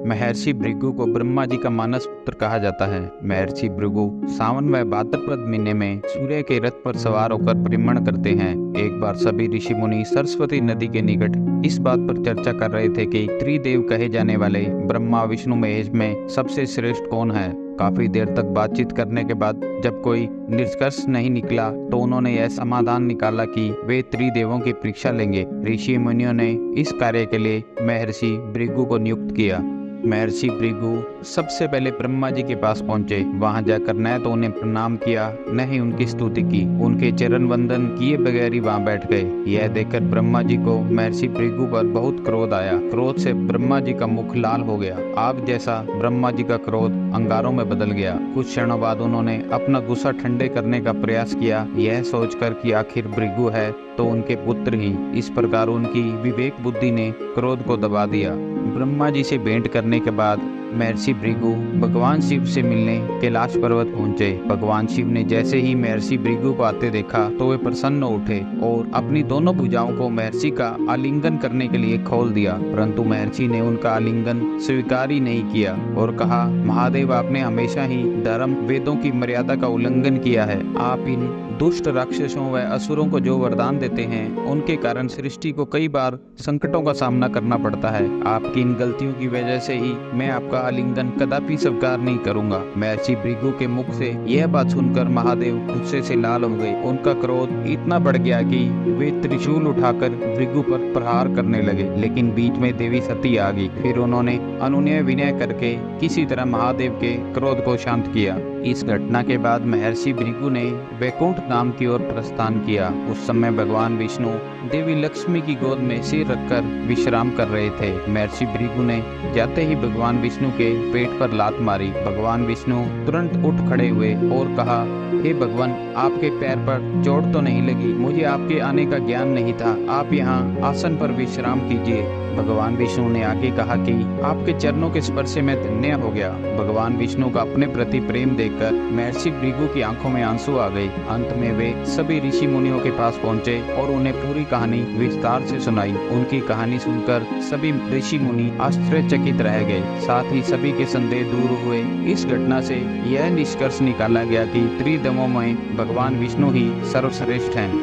महर्षि भृगु को ब्रह्मा जी का मानस पुत्र कहा जाता है। महर्षि भृगु सावन व भाद्रपद महीने में सूर्य के रथ पर सवार होकर परिभ्रमण करते हैं। एक बार सभी ऋषि मुनि सरस्वती नदी के निकट इस बात पर चर्चा कर रहे थे कि त्रिदेव कहे जाने वाले ब्रह्मा विष्णु महेश में सबसे श्रेष्ठ कौन है। काफी देर तक बातचीत करने के बाद जब कोई निष्कर्ष नहीं निकला तो उन्होंने यह समाधान निकाला कि वे त्रिदेवों की परीक्षा लेंगे। ऋषि मुनियों ने इस कार्य के लिए महर्षि भृगु को नियुक्त किया। महर्षि भृगु सबसे पहले ब्रह्मा जी के पास पहुंचे। वहां जाकर न तो उन्हें प्रणाम किया न ही उनकी स्तुति की, उनके चरण वंदन किए बगैर ही वहां बैठ गए। यह देखकर ब्रह्मा जी को महर्षि भृगु पर बहुत क्रोध आया। क्रोध से ब्रह्मा जी का मुख लाल हो गया। आग जैसा ब्रह्मा जी का क्रोध अंगारों में बदल गया। कुछ क्षणों बाद उन्होंने अपना गुस्सा ठंडे करने का प्रयास किया, यह सोचकर कि आखिर भृगु है तो उनके पुत्र ही। इस प्रकार उनकी विवेक बुद्धि ने क्रोध को दबा दिया। ब्रह्मा जी से भेंट करने के बाद महर्षि भृगु भगवान शिव से मिलने कैलाश पर्वत पहुंचे। भगवान शिव ने जैसे ही महर्षि भृगु को आते देखा तो वे प्रसन्न उठे और अपनी दोनों भुजाओं को महर्षि का आलिंगन करने के लिए खोल दिया, परंतु महर्षि ने उनका आलिंगन स्वीकार ही नहीं किया और कहा, महादेव, आपने हमेशा ही धर्म वेदों की मर्यादा का उल्लंघन किया है। आप इन दुष्ट राक्षसों व असुरों को जो वरदान देते हैं उनके कारण सृष्टि को कई बार संकटों का सामना करना पड़ता है। आपकी इन गलतियों की वजह से ही मैं आपका आलिंगन कदापि स्वीकार नहीं करूंगा। महर्षि भृगु के मुख से यह बात सुनकर महादेव गुस्से से लाल हो गए। उनका क्रोध इतना बढ़ गया कि वे त्रिशूल उठाकर भृगु पर प्रहार करने लगे, लेकिन बीच में देवी सती आ गई। फिर उन्होंने अनुनय विनय करके किसी तरह महादेव के क्रोध को शांत किया। इस घटना के बाद महर्षि भृगु ने वैकुंठ धाम की ओर प्रस्थान किया। उस समय भगवान विष्णु देवी लक्ष्मी की गोद में सिर रखकर विश्राम कर रहे थे। महर्षि भृगु ने जाते ही भगवान विष्णु के पेट पर लात मारी। भगवान विष्णु तुरंत उठ खड़े हुए और कहा, हे भगवान, आपके पैर पर चोट तो नहीं लगी? मुझे आपके आने का ज्ञान नहीं था। आप यहाँ आसन पर विश्राम कीजिए। भगवान विष्णु ने आगे कहा कि आपके चरणों के स्पर्श से मैं धन्य हो गया। भगवान विष्णु का अपने प्रति प्रेम देखकर महर्षि भृगु की आंखों में आंसू आ गए। अंत में वे सभी ऋषि मुनियों के पास पहुंचे और उन्हें पूरी कहानी विस्तार से सुनाई। उनकी कहानी सुनकर सभी ऋषि मुनि आश्चर्यचकित रह गए, साथ ही सभी के संदेह दूर हुए। इस घटना से यह निष्कर्ष निकाला गया कि त्रिदेवों में भगवान विष्णु ही सर्वश्रेष्ठ हैं।